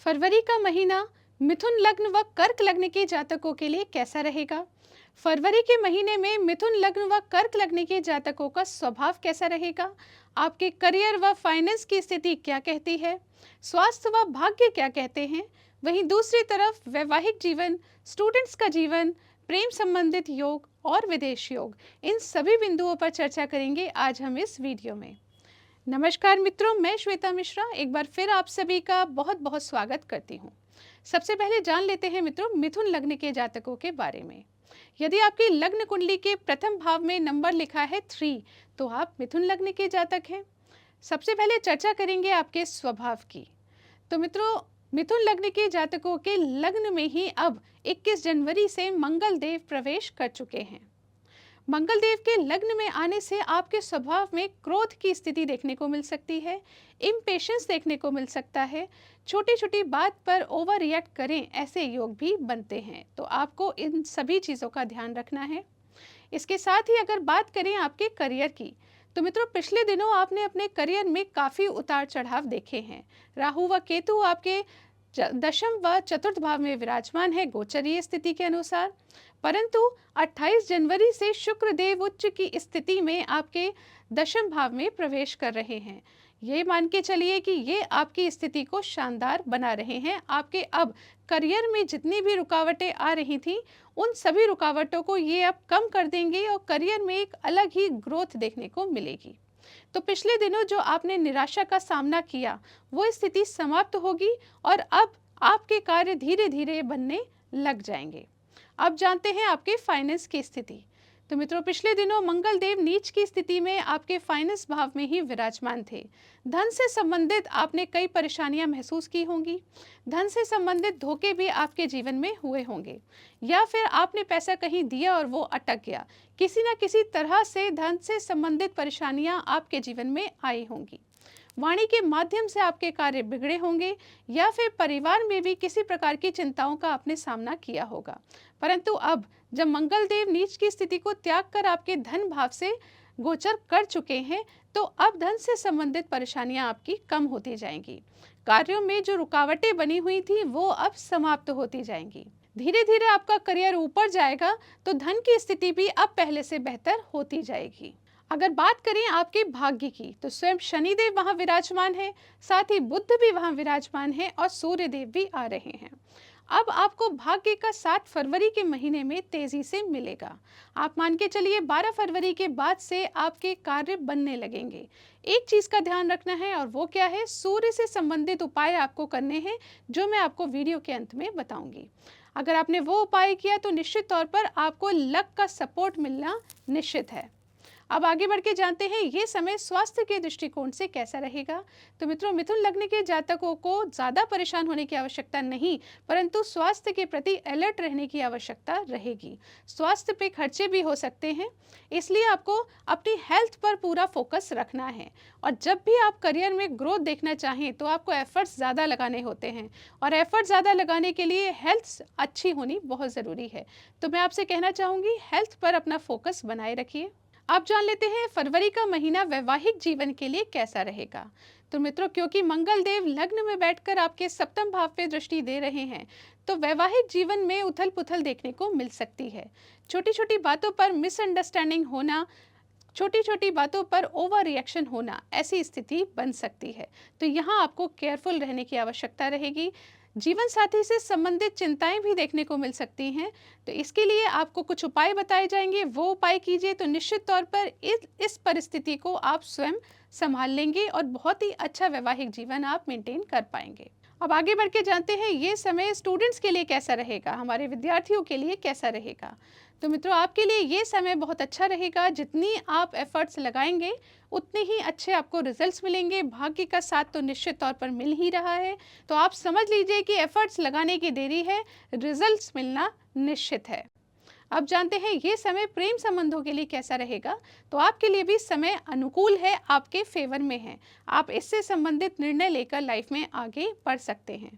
फरवरी का महीना मिथुन लग्न व कर्क लग्न के जातकों के लिए कैसा रहेगा? फरवरी के महीने में मिथुन लग्न व कर्क लग्न के जातकों का स्वभाव कैसा रहेगा? आपके करियर व फाइनेंस की स्थिति क्या कहती है? स्वास्थ्य व भाग्य क्या कहते हैं? वहीं दूसरी तरफ वैवाहिक जीवन, स्टूडेंट्स का जीवन, प्रेम संबंधित योग और विदेश योग, इन सभी बिंदुओं पर चर्चा करेंगे आज हम इस वीडियो में। नमस्कार मित्रों, मैं श्वेता मिश्रा एक बार फिर आप सभी का बहुत बहुत स्वागत करती हूँ। सबसे पहले जान लेते हैं मित्रों मिथुन लग्न के जातकों के बारे में। यदि आपकी लग्न कुंडली के प्रथम भाव में नंबर लिखा है 3 तो आप मिथुन लग्न के जातक हैं। सबसे पहले चर्चा करेंगे आपके स्वभाव की। तो मित्रों मिथुन लग्न के जातकों के लग्न में ही अब 21 जनवरी से मंगल देव प्रवेश कर चुके हैं। मंगल देव के लग्न में आने से आपके स्वभाव में क्रोध की स्थिति देखने को मिल सकती है, इम्पेशेंस देखने को मिल सकता है, छोटी छोटी बात पर ओवर रिएक्ट करें ऐसे योग भी बनते हैं। तो आपको इन सभी चीज़ों का ध्यान रखना है। इसके साथ ही अगर बात करें आपके करियर की, तो मित्रों पिछले दिनों आपने अपने करियर में काफ़ी उतार चढ़ाव देखे हैं। राहु व केतु आपके दशम व चतुर्थ भाव में विराजमान है गोचरीय स्थिति के अनुसार, परंतु 28 जनवरी से शुक्र देव उच्च की स्थिति में आपके दशम भाव में प्रवेश कर रहे हैं। ये मान के चलिए कि ये आपकी स्थिति को शानदार बना रहे हैं। आपके अब करियर में जितनी भी रुकावटें आ रही थी उन सभी रुकावटों को ये अब कम कर देंगे और करियर में एक अलग ही ग्रोथ देखने को मिलेगी। तो पिछले दिनों जो आपने निराशा का सामना किया वो स्थिति समाप्त होगी और अब आपके कार्य धीरे धीरे बनने लग जाएंगे। अब जानते हैं आपके फाइनेंस की स्थिति। तो मित्रों पिछले दिनों मंगल देव नीच की स्थिति में आपके फाइनेंस भाव में ही विराजमान थे। धन से संबंधित आपने कई परेशानियां महसूस की होंगी। धन से संबंधित धोखे भी आपके जीवन में हुए होंगे, या फिर आपने पैसा कहीं दिया और वो अटक गया। किसी न किसी तरह से धन से संबंधित परेशानियां आपके जीवन में आई होंगी। वाणी के माध्यम से आपके कार्य बिगड़े होंगे, या फिर परिवार में भी किसी प्रकार की चिंताओं का आपने सामना किया होगा। परंतु अब जब मंगल देव नीच की स्थिति को त्याग कर आपके धन भाव से गोचर कर चुके हैं तो अब धन से संबंधित परेशानियां आपकी कम होती जाएंगी। कार्यों में जो रुकावटें बनी हुई थी वो अब समाप्त होती जाएंगी। धीरे धीरे आपका करियर ऊपर जाएगा तो धन की स्थिति भी अब पहले से बेहतर होती जाएगी। अगर बात करें आपके भाग्य की, तो स्वयं शनिदेव वहां विराजमान है, साथ ही बुध भी वहां विराजमान है और सूर्य देव भी आ रहे हैं। अब आपको भाग्य का 7 फरवरी के महीने में तेजी से मिलेगा। आप मान के चलिए 12 फरवरी के बाद से आपके कार्य बनने लगेंगे। एक चीज का ध्यान रखना है और वो क्या है, सूर्य से संबंधित उपाय आपको करने हैं जो मैं आपको वीडियो के अंत में बताऊंगी। अगर आपने वो उपाय किया तो निश्चित तौर पर आपको लक का सपोर्ट मिलना निश्चित है। अब आगे बढ़ के जानते हैं ये समय स्वास्थ्य के दृष्टिकोण से कैसा रहेगा। तो मित्रों मिथुन लग्न के जातकों को ज़्यादा परेशान होने की आवश्यकता नहीं, परंतु स्वास्थ्य के प्रति अलर्ट रहने की आवश्यकता रहेगी। स्वास्थ्य पे खर्चे भी हो सकते हैं, इसलिए आपको अपनी हेल्थ पर पूरा फोकस रखना है। और जब भी आप करियर में ग्रोथ देखना चाहें तो आपको एफर्ट्स ज़्यादा लगाने होते हैं, और एफर्ट ज़्यादा लगाने के लिए हेल्थ अच्छी होनी बहुत ज़रूरी है। तो मैं आपसे कहना चाहूँगी हेल्थ पर अपना फोकस बनाए रखिए। आप जान लेते हैं फरवरी का महीना वैवाहिक जीवन के लिए कैसा रहेगा। तो मित्रों क्योंकि मंगल देव लग्न में बैठकर आपके सप्तम भाव पे दृष्टि दे रहे हैं तो वैवाहिक जीवन में उथल पुथल देखने को मिल सकती है। छोटी छोटी बातों पर मिसअंडरस्टैंडिंग होना, छोटी छोटी बातों पर ओवर रिएक्शन होना, ऐसी स्थिति बन सकती है। तो यहाँ आपको केयरफुल रहने की आवश्यकता रहेगी। जीवन साथी से संबंधित चिंताएं भी देखने को मिल सकती हैं, तो इसके लिए आपको कुछ उपाय बताए जाएंगे, वो उपाय कीजिए तो निश्चित तौर पर इस परिस्थिति को आप स्वयं संभाल लेंगे और बहुत ही अच्छा वैवाहिक जीवन आप मेंटेन कर पाएंगे। अब आगे बढ़ के जानते हैं ये समय स्टूडेंट्स के लिए कैसा रहेगा, हमारे विद्यार्थियों के लिए कैसा रहेगा। तो मित्रों आपके लिए ये समय बहुत अच्छा रहेगा। जितनी आप एफर्ट्स लगाएंगे उतने ही अच्छे आपको रिजल्ट्स मिलेंगे। भाग्य का साथ तो निश्चित तौर पर मिल ही रहा है, तो आप समझ लीजिए कि एफर्ट्स लगाने की देरी है, रिजल्ट्स मिलना निश्चित है। अब जानते हैं ये समय प्रेम संबंधों के लिए कैसा रहेगा। तो आपके लिए भी समय अनुकूल है, आपके फेवर में है। आप इससे संबंधित निर्णय लेकर लाइफ में आगे बढ़ सकते हैं।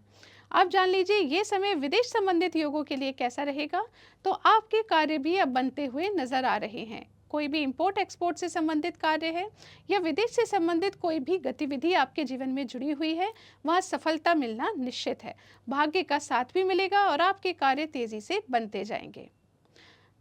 अब जान लीजिए ये समय विदेश संबंधित योगों के लिए कैसा रहेगा। तो आपके कार्य भी अब बनते हुए नजर आ रहे हैं। कोई भी इंपोर्ट एक्सपोर्ट से संबंधित कार्य है या विदेश से संबंधित कोई भी गतिविधि आपके जीवन में जुड़ी हुई है, वहाँ सफलता मिलना निश्चित है। भाग्य का साथ भी मिलेगा और आपके कार्य तेजी से बनते जाएंगे।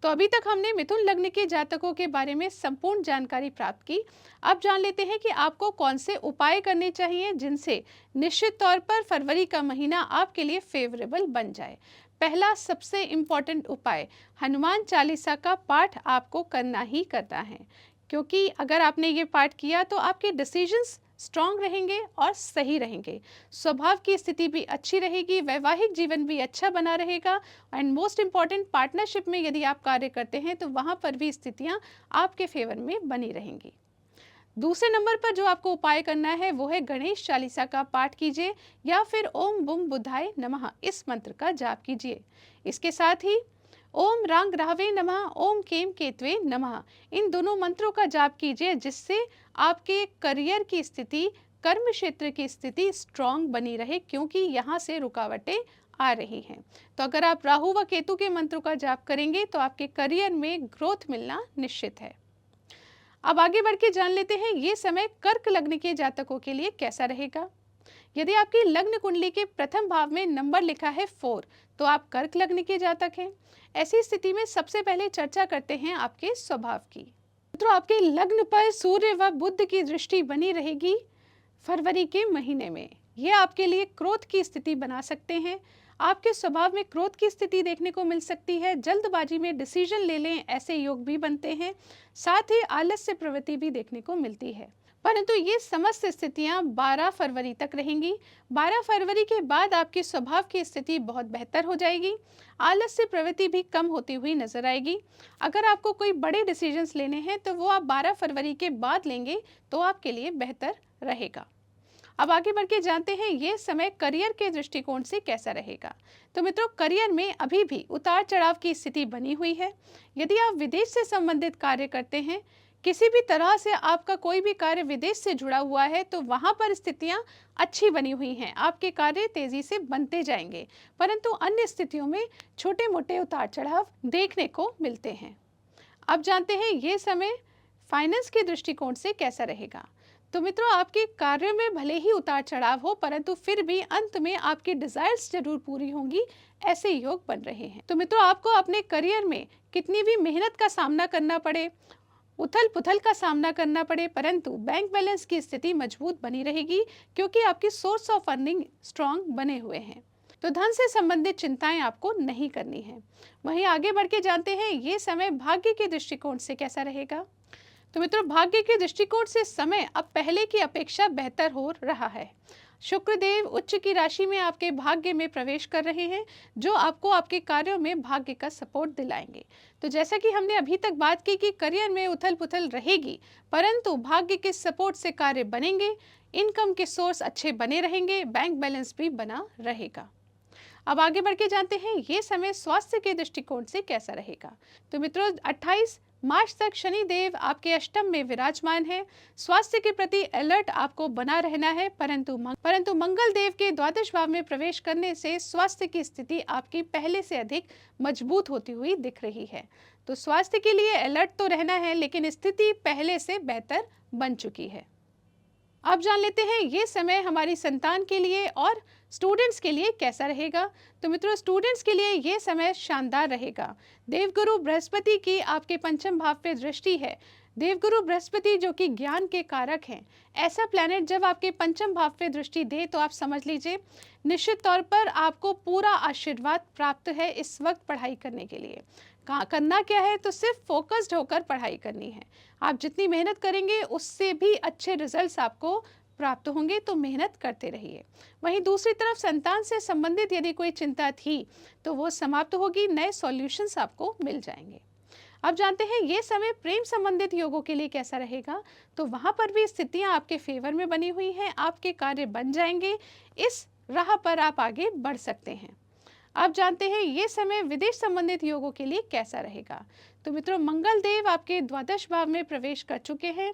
तो अभी तक हमने मिथुन लग्न के जातकों के बारे में संपूर्ण जानकारी प्राप्त की। अब जान लेते हैं कि आपको कौन से उपाय करने चाहिए जिनसे निश्चित तौर पर फरवरी का महीना आपके लिए फेवरेबल बन जाए। पहला सबसे इम्पॉर्टेंट उपाय, हनुमान चालीसा का पाठ आपको करना ही करना है, क्योंकि अगर आपने ये पाठ किया तो आपके डिसीजंस स्ट्रांग रहेंगे और सही रहेंगे, स्वभाव की स्थिति भी अच्छी रहेगी, वैवाहिक जीवन भी अच्छा बना रहेगा एंड मोस्ट इम्पॉर्टेंट, पार्टनरशिप में यदि आप कार्य करते हैं तो वहाँ पर भी स्थितियाँ आपके फेवर में बनी रहेंगी। दूसरे नंबर पर जो आपको उपाय करना है वो है गणेश चालीसा का पाठ कीजिए या फिर ओम बुम बुधाय नमः इस मंत्र का जाप कीजिए। इसके साथ ही ओम रांग राहवे नमः, ओम केम केतवे नमः, इन दोनों मंत्रों का जाप कीजिए, जिससे आपके करियर की स्थिति, कर्म क्षेत्र की स्थिति स्ट्रांग बनी रहे, क्योंकि यहाँ से रुकावटें आ रही हैं। तो अगर आप राहु व केतु के मंत्रों का जाप करेंगे तो आपके करियर में ग्रोथ मिलना निश्चित है। अब आगे बढ़ के जान लेते हैं ये समय कर्क लग्न के जातकों के लिए कैसा रहेगा। यदि आपकी लग्न कुंडली के प्रथम भाव में नंबर लिखा है 4, तो आप कर्क लग्न के जातक हैं। ऐसी स्थिति में सबसे पहले चर्चा करते हैं आपके स्वभाव की। तो आपके लग्न पर सूर्य व बुध की दृष्टि बनी रहेगी फरवरी के महीने में। ये आपके लिए क्रोध की स्थिति बना सकते हैं। आपके स्वभाव में क्रोध की स्थिति देखने को मिल सकती है। जल्दबाजी में डिसीजन ले लें, ऐसे योग भी बनते हैं। साथ ही आलस्य प्रवृत्ति भी देखने को मिलती है। परंतु ये समस्त स्थितियां 12 फरवरी तक रहेंगी। 12 फरवरी के बाद आपके स्वभाव की स्थिति बहुत बेहतर हो जाएगी। आलस्य प्रवृत्ति भी कम होती हुई नजर आएगी। अगर आपको कोई बड़े डिसीजंस लेने हैं तो वो आप 12 फरवरी के बाद लेंगे तो आपके लिए बेहतर रहेगा। अब आगे बढ़ के जानते हैं ये समय करियर के दृष्टिकोण से कैसा रहेगा। तो मित्रों, करियर में अभी भी उतार चढ़ाव की स्थिति बनी हुई है। यदि आप विदेश से संबंधित कार्य करते हैं, किसी भी तरह से आपका कोई भी कार्य विदेश से जुड़ा हुआ है, तो वहां पर स्थितियां अच्छी बनी हुई हैं, आपके कार्य तेजी से बनते जाएंगे। परंतु अन्य स्थितियों में छोटे मोटे उतार चढ़ाव देखने को मिलते हैं। अब जानते हैं ये समय फाइनेंस के दृष्टिकोण से कैसा रहेगा। तो मित्रों, आपके कार्य में भले ही उतार चढ़ाव हो, परंतु फिर भी अंत में आपकी डिजायर्स जरूर पूरी होंगी, ऐसे योग बन रहे हैं। तो मित्रों, आपको अपने करियर में कितनी भी मेहनत का सामना करना पड़े, उथल पुथल का सामना करना पड़े, परंतु बैंक बैलेंस की स्थिति मजबूत बनी रहेगी, क्योंकि आपकी सोर्स ऑफ अर्निंग स्ट्रांग बने हुए हैं। तो धन से संबंधित चिंताएं आपको नहीं करनी है। वहीं आगे बढ़ के जानते हैं ये समय भाग्य के दृष्टिकोण से कैसा रहेगा। तो मित्रों, भाग्य के दृष्टिकोण से समय अब पहले की अपेक्षा बेहतर हो रहा है। शुक्रदेव उच्च की राशि में आपके भाग्य में प्रवेश कर रहे हैं, जो आपको आपके कार्यों में भाग्य का सपोर्ट दिलाएंगे। तो जैसा कि हमने अभी तक बात की कि करियर में उथल पुथल रहेगी, परंतु भाग्य के सपोर्ट से कार्य बनेंगे, इनकम के सोर्स अच्छे बने रहेंगे, बैंक बैलेंस भी बना रहेगा। अब आगे बढ़ के जानते हैं ये समय स्वास्थ्य के दृष्टिकोण से कैसा रहेगा। तो मित्रों, 28 मार्च तक शनि देव आपके अष्टम में विराजमान है। स्वास्थ्य के प्रति अलर्ट आपको बना रहना है, परंतु मंगल देव के द्वादश भाव में प्रवेश करने से स्वास्थ्य की स्थिति आपकी पहले से अधिक मजबूत होती हुई दिख रही है। तो स्वास्थ्य के लिए अलर्ट तो रहना है, लेकिन स्थिति पहले से बेहतर बन चुकी है। अब जान लेते हैं ये समय हमारी संतान के लिए और स्टूडेंट्स के लिए कैसा रहेगा। तो मित्रों, स्टूडेंट्स के लिए ये समय शानदार रहेगा। देवगुरु बृहस्पति की आपके पंचम भाव पे दृष्टि है। देवगुरु बृहस्पति जो कि ज्ञान के कारक हैं, ऐसा प्लैनेट जब आपके पंचम भाव पे दृष्टि दे तो आप समझ लीजिए निश्चित तौर पर आपको पूरा आशीर्वाद प्राप्त है इस वक्त पढ़ाई करने के लिए। कहाँ करना क्या है, तो सिर्फ फोकस्ड होकर पढ़ाई करनी है। आप जितनी मेहनत करेंगे उससे भी अच्छे रिजल्ट्स आपको प्राप्त होंगे, तो मेहनत करते रहिए। वहीं दूसरी तरफ संतान से संबंधित यदि कोई चिंता थी तो वो समाप्त होगी, नए सॉल्यूशंस आपको मिल जाएंगे। अब जानते हैं ये समय प्रेम संबंधित योगों के लिए कैसा रहेगा। तो वहां पर भी स्थितियां आपके फेवर में बनी हुई हैं, आपके कार्य बन जाएंगे, इस राह पर आप आगे बढ़ सकते हैं। अब जानते हैं ये समय विदेश संबंधित योगों के लिए कैसा रहेगा। तो मित्रों, मंगल देव आपके द्वादश भाव में प्रवेश कर चुके हैं।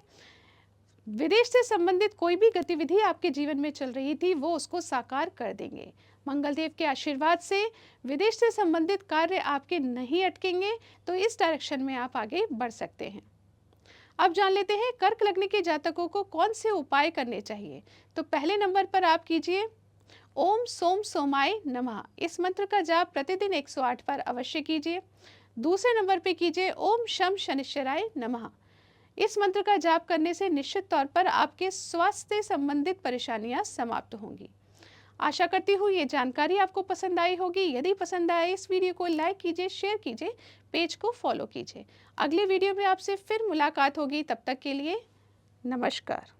विदेश से संबंधित कोई भी गतिविधि आपके जीवन में चल रही थी वो उसको साकार कर देंगे। मंगल देव के आशीर्वाद से विदेश से संबंधित कार्य आपके नहीं अटकेंगे, तो इस डायरेक्शन में आप आगे बढ़ सकते हैं। अब जान लेते हैं कर्क लग्न के जातकों को कौन से उपाय करने चाहिए। तो पहले नंबर पर आप कीजिए ओम सोम सोमाय नमः। इस मंत्र का जाप प्रतिदिन 108 बार अवश्य कीजिए। दूसरे नंबर पे कीजिए ओम शम शनिश्चराय नमः। इस मंत्र का जाप करने से निश्चित तौर पर आपके स्वास्थ्य से संबंधित परेशानियां समाप्त होंगी। आशा करती हूँ ये जानकारी आपको पसंद आई होगी। यदि पसंद आए इस वीडियो को लाइक कीजिए, शेयर कीजिए, पेज को फॉलो कीजिए। अगले वीडियो में आपसे फिर मुलाकात होगी। तब तक के लिए नमस्कार।